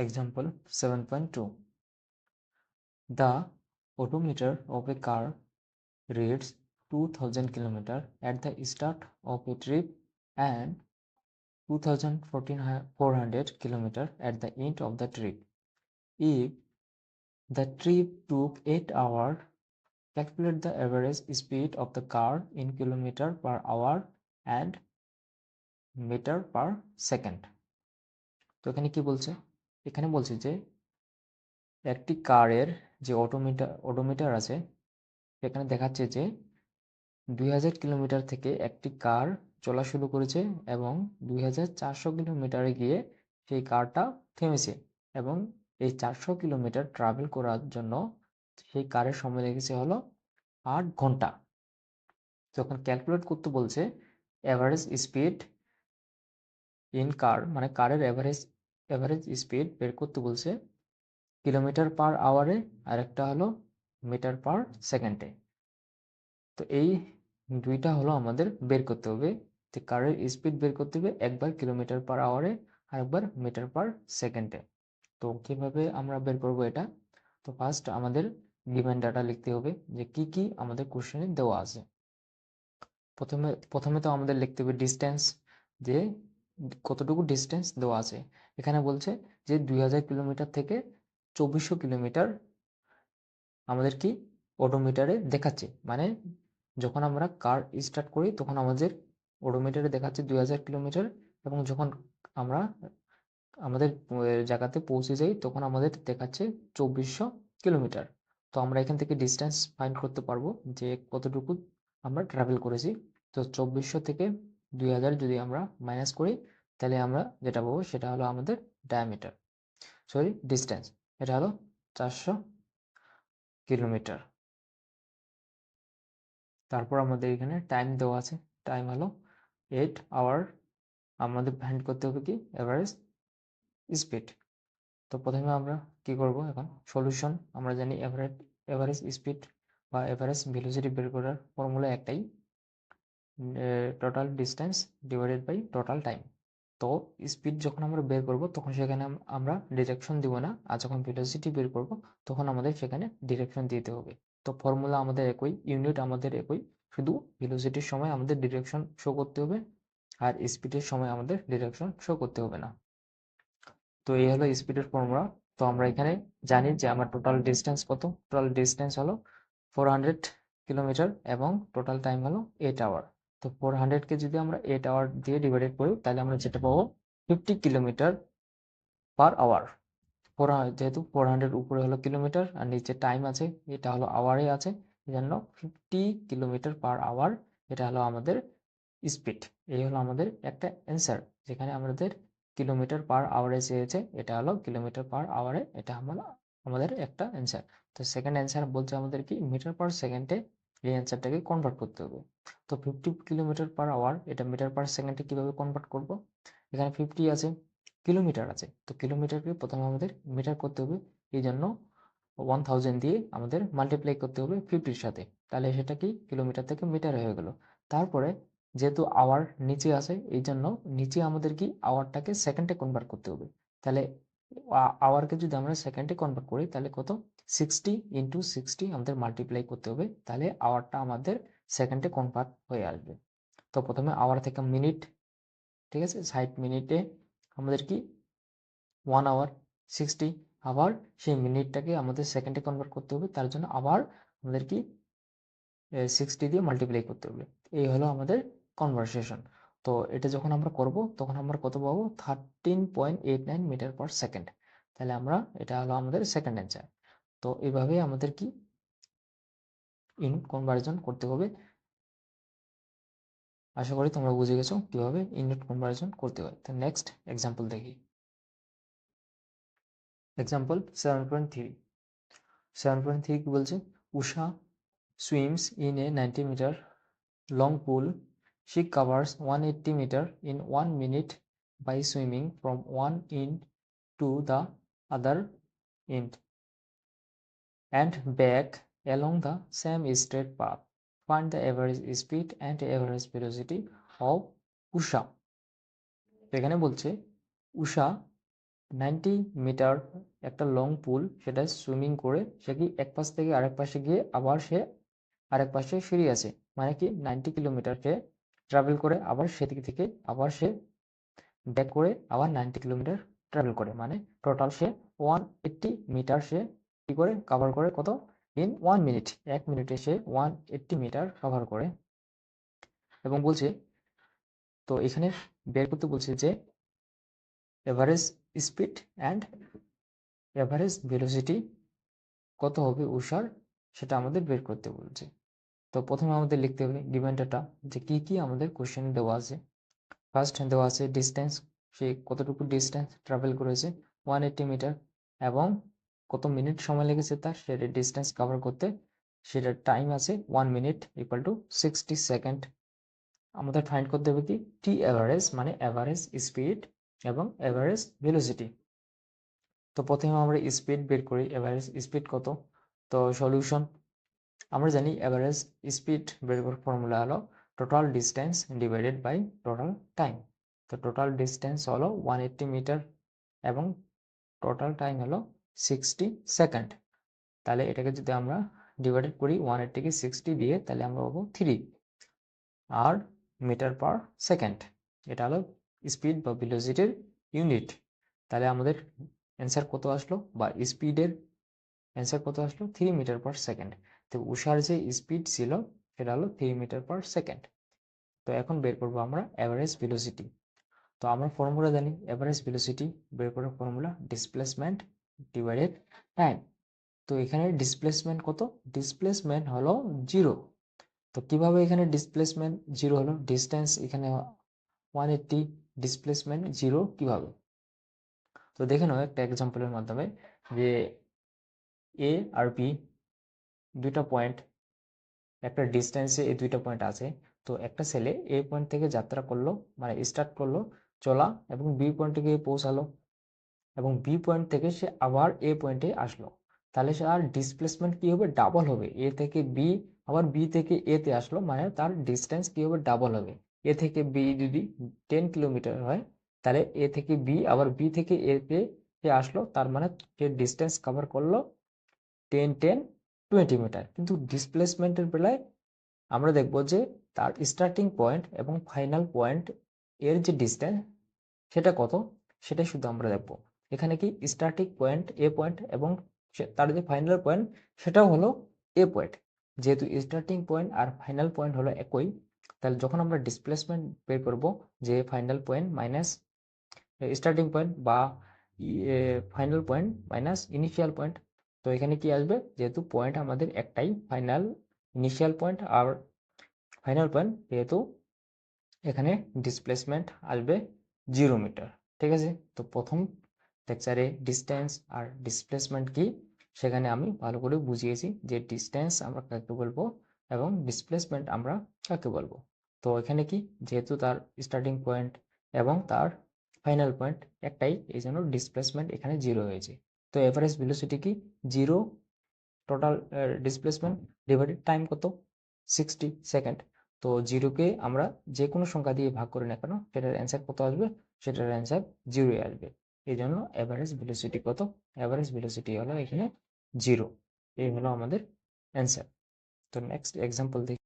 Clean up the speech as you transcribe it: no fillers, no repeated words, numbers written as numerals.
Example 7.2. The odometer of a car reads 2000 km at the start of a trip and 2400 km at the end of the trip. If the trip took 8 hours, calculate the average speed of the car in kilometer per hour and meter per second. তো এখানে কি বলছে? এখানে বলছে যে একটি কারের যে ওডোমিটার আছে সেখানে দেখাচ্ছে যে 2000 কিলোমিটার থেকে একটি কার চলা শুরু করেছে এবং 2400 কিলোমিটারে গিয়ে সেই কারটা থেমেছে এবং এই 400 কিলোমিটার ট্রাভেল করার জন্য সেই কারের সময় লেগেছে হলো 8 ঘন্টা। যখন ক্যালকুলেট করতে বলছে অ্যাভারেজ স্পিড ইন কার, মানে কারের অ্যাভারেজ স্পিড বের করতে বলছে কিলোমিটার পার আওয়ারে আর একটা হলো মিটার পার সেকেন্ডে। তো এই দুইটা হলো আমাদের বের করতে হবে। তো কারের স্পিড বের করতে হবে একবার কিলোমিটার পার আওয়ারে আর একবার মিটার পার সেকেন্ডে। তো কিভাবে আমরা বের করব এটা? তো ফার্স্ট আমাদের গিভেন ডাটা লিখতে হবে যে কি কি আমাদের কোশ্চেনে দেওয়া আছে। প্রথমে তো আমাদের লিখতে হবে ডিস্টেন্স, যে কতটুকু ডিস্টেন্স দেওয়া আছে। এখানে বলছে যে 2000 কিলোমিটার থেকে 2400 কিলোমিটার আমাদের কি ওডোমিটারে দেখাচ্ছে, মানে যখন আমরা কার স্টার্ট করি তখন আমাদের ওডোমিটারে দেখাচ্ছে 2000 কিলোমিটার এবং যখন আমরা আমাদের জায়গাতে পৌঁছে যাই তখন আমাদের দেখাচ্ছে 2400 কিলোমিটার। তো আমরা এখান থেকে ডিস্টেন্স ফাইন্ড করতে পারবো যে কতটুকু আমরা ট্রাভেল করেছি। তো 2400 থেকে 2000 যদি আমরা মাইনাস করি তাহলে আমরা যেটা পাবো সেটা হলো আমাদের ডিস্টেন্স, এটা হলো 400 কিলোমিটার। তারপর আমাদের এখানে টাইম দেওয়া আছে, টাইম হলো 8 আওয়ার। আমাদের ফাইন্ড করতে হবে কি এভারেজ স্পিড। তো প্রথমে আমরা কি করব, এখন সলিউশন। আমরা জানি এভারেজ স্পিড বা এভারেজ ভেলোসিটি বের করার ফর্মুলা একটাই, total distance divided by total time. তো স্পিড যখন আমরা বের করব তখন সেখানে আমরা ডিরেকশন দিব না, আর যখন ভেলোসিটি বের করব তখন আমাদের সেখানে ডিরেকশন দিতে হবে। তো ফর্মুলা আমাদের একই, ইউনিট আমাদের একই, শুধু ভেলোসিটির সময় আমাদের ডিরেকশন শো করতে হবে আর স্পিডের সময় আমাদের ডিরেকশন শো করতে হবে না। তো এই হলো স্পিডের ফর্মুলা। তো আমরা এখানে জানি যে আমার টোটাল ডিস্টেন্স কত, টোটাল ডিস্টেন্স হলো 400 কিলোমিটার এবং টোটাল টাইম হলো 8 আওয়ার। তো 400-কে যদি আমরা 8 আওয়ার দিয়ে ডিভাইডেড করি তাহলে আমরা যেটা পাবো 50 কিলোমিটার পার আওয়ার। যেহেতু 400 উপরে হলো কিলোমিটার আর নিচে টাইম আছে, এটা হলো আওয়ারে আছে, এজন্য 50 কিলোমিটার পার আওয়ার এটা হলো আমাদের স্পিড। এই হলো আমাদের একটা অ্যান্সার, যেখানে আমাদের কিলোমিটার পার আওয়ারে চেয়েছে, এটা হলো কিলোমিটার পার আওয়ারে, এটা আমাদের একটা অ্যান্সার। তো সেকেন্ড অ্যান্সার বলছে আমাদের কি মিটার পার সেকেন্ডে এই অ্যান্সারটাকে কনভার্ট করতে হবে। তো 50 কিলোমিটার পার আওয়ার এটা মিটার পার সেকেন্ডে কিভাবে কনভার্ট করব? এখানে 50 আছে, কিলোমিটার আছে, তো কিলোমিটারকে প্রথমে আমাদের মিটার করতে হবে, এই জন্য 1000 দিয়ে আমাদের মাল্টিপ্লাই করতে হবে 50-র সাথে, তাহলে সেটা কি কিলোমিটার থেকে মিটার হয়ে গেল। তারপরে যেহেতু আওয়ার নিচে আছে এই জন্য নিচে আমাদের কি আওয়ারটাকে সেকেন্ডে কনভার্ট করতে হবে। তাহলে আওয়ারকে যদি আমরা সেকেন্ডে কনভার্ট করি তাহলে কত, 60 ইন্টু 60 আমাদের মাল্টিপ্লাই করতে হবে, তাহলে আওয়ারটা আমাদের সেকেন্ডে কনভার্ট হয়ে আসবে। তো প্রথমে আওয়ার থেকে মিনিট, ঠিক আছে, 60 মিনিটে আমাদের কি 1 আওয়ার 60, আবার সেই মিনিটটাকে আমাদের সেকেন্ডে কনভার্ট করতে হবে, তার জন্য আবার আমাদের কি 60 দিয়ে মাল্টিপ্লাই করতে হবে। এই হলো আমাদের কনভার্সেশন। তো এটা যখন আমরা করব তখন আমরা কত পাবো, 13.89 মিটার পার সেকেন্ড। তাহলে আমরা, এটা হলো আমাদের সেকেন্ড অ্যান্সার। তো এইভাবে আমাদের কি ইউনিট কনভার্জন করতে হবে। আশা করি তোমরা বুঝে গেছো কিভাবে ইউনিট কনভার্জন করতে হয়। তো নেক্সট এক্সাম্পল দেখি। এক্সাম্পল 7.3। 7.3 কি বলছে, উষা swims in a 90 meter long pool. She covers 180 meter in 1 minute by swimming from one end to the other end and back along the same straight path. Find the average speed and average velocity of Usha. তো এখানে বলছে উষা 90 metre একটা long পুল, সেটা swimming করে সে কি এক পাশ থেকে আরেক পাশে গিয়ে আবার সে আরেক পাশে ফিরে আসে, মানে কি 90 কিলোমিটার সে ট্রাভেল করে আবার সেদিক থেকে আবার সে ব্যাক করে আবার 90 কিলোমিটার ট্রাভেল করে, মানে টোটাল সে 180 মিটার সে কি করে কভার করে, কত, ইন 1 মিনিট, 1 মিনিটে সে 180 মিটার কভার করে। এবং বলছে, তো এখানে বের করতে বলছে যে average speed and average velocity কত হবে উষার, সেটা আমাদের বের করতে বলছে। তো প্রথমে আমাদের লিখতে হবে গিভেন ডাটা, যে কি কি আমাদের কোশ্চেনে দেওয়া আছে। ফার্স্ট দেওয়া আছে ডিস্টেন্স, সে কতটুকু ডিস্টেন্স ট্রাভেল করেছে 180 মিটার, এবং কত মিনিট সময় লেগেছে তার সেটা ডিস্টেন্স কভার করতে, সেটার টাইম আছে 1 মিনিট ইকুয়াল টু 60 সেকেন্ড। আমাদের ফাইন্ড করতে হবে কি টি অ্যাভারেজ, মানে অ্যাভারেজ স্পিড এবং অ্যাভারেজ ভেলোসিটি। তো প্রথমে আমরা স্পিড বের করি, অ্যাভারেজ স্পিড কত। তো সলিউশন, আমরা জানি অ্যাভারেজ স্পিড বের করার ফর্মুলা হলো total distance divided by total time. তো টোটাল ডিস্টেন্স হলো 180 মিটার এবং টোটাল টাইম হলো 60 সেকেন্ড। তাহলে এটাকে যদি আমরা ডিভাইডেড করি 180 কে 60 দিয়ে, তাহলে আমরা পাবো 3 আর মিটার পার সেকেন্ড। এটা হলো স্পিড বা ভেলোসিটির ইউনিট। তাহলে আমাদের অ্যান্সার কত আসলো, বা স্পিডের অ্যান্সার কত আসলো, 3 মিটার পার সেকেন্ড। তো উষার যে স্পিড ছিল সেটা হলো 3 মিটার পার সেকেন্ড। তো এখন বের করবো আমরা অ্যাভারেজ ভেলোসিটি। তো আমরা ফর্মুলা জানি, অ্যাভারেজ ভেলোসিটি বের করার ফর্মুলা ডিসপ্লেসমেন্ট ডিভাইডেড টাইম। তো এখানে ডিসপ্লেসমেন্ট কত, ডিসপ্লেসমেন্ট হলো 0। তো কিভাবে এখানে ডিসপ্লেসমেন্ট 0 হলো, ডিস্টেন্স এখানে 180, ডিসপ্লেসমেন্ট 0 কিভাবে। তো দেখে নাও একটা এক্সাম্পলের মাধ্যমে, যে এ আর বি দুইটা পয়েন্ট, একটা ডিস্টেন্সে এই দুইটা পয়েন্ট আছে। তো একটা ছেলে এ পয়েন্ট থেকে যাত্রা করলো, মানে স্টার্ট করলো চলা, এবং বি পয়েন্টে গিয়ে পৌঁছালো, এবং বি পয়েন্ট থেকে সে আবার এ পয়েন্টে আসলো। তাহলে সে আর ডিসপ্লেসমেন্ট কি হবে, ডাবল হবে। এ থেকে বি, আবার বি থেকে এ তে আসলো, মানে তার ডিস্টেন্স কি হবে, ডাবল হবে। এ থেকে বি যদি 10 কিলোমিটার হয়, তাহলে এ থেকে বি আবার বি থেকে এ তে সে আসলো, তার মানে সে ডিস্টেন্স কভার করলো 10 10 20 মিটার। কিন্তু ডিসপ্লেসমেন্টের বেলায় আমরা দেখব যে তার স্টার্টিং পয়েন্ট এবং ফাইনাল পয়েন্ট এর যে ডিস্টেন্স সেটা কত, সেটাই শুধু আমরা দেখব। এখানে কি স্টার্টিং পয়েন্ট এ পয়েন্ট এবং তার যে ফাইনাল পয়েন্ট সেটাও হলো এ পয়েন্ট। যেহেতু স্টার্টিং পয়েন্ট আর ফাইনাল পয়েন্ট হলো একই, তাহলে যখন আমরা ডিসপ্লেসমেন্ট বের করব, যে final point minus starting point বা final point minus initial point, তো এখানে কি আসবে, যেহেতু পয়েন্ট আমাদের একটাই, ফাইনাল ইনিশিয়াল পয়েন্ট আর ফাইনাল পয়েন্ট, যেহেতু এখানে ডিসপ্লেসমেন্ট আসবে 0 মিটার। ঠিক আছে, তো প্রথম লেকচারে ডিস্টেন্স আর ডিসপ্লেসমেন্ট কি সেখানে আমি ভালো করে বুঝিয়েছি, যে ডিস্টেন্স আমরা কাকে বলবো এবং ডিসপ্লেসমেন্ট আমরা কাকে বলবো। তো এখানে কি, যেহেতু তার স্টার্টিং পয়েন্ট এবং তার ফাইনাল পয়েন্ট একটাই, এই জন্য ডিসপ্লেসমেন্ট এখানে 0 হয়েছে। তো এভারেজ ভেলোসিটি কি 0, টোটাল ডিসপ্লেসমেন্ট ডিভাইডেড টাইম কত, 60 সেকেন্ড। তো 0-কে আমরা যে কোনো সংখ্যা দিয়ে ভাগ করি না কেন, সেটার অ্যান্সার কত আসবে, সেটার অ্যান্সার 0 আসবে। এই জন্য অ্যাভারেজ ভেলোসিটি কত, অ্যাভারেজ ভেলোসিটি হলো এখানে 0। এই হলো আমাদের অ্যান্সার। তো নেক্সট এক্সাম্পল দেখি।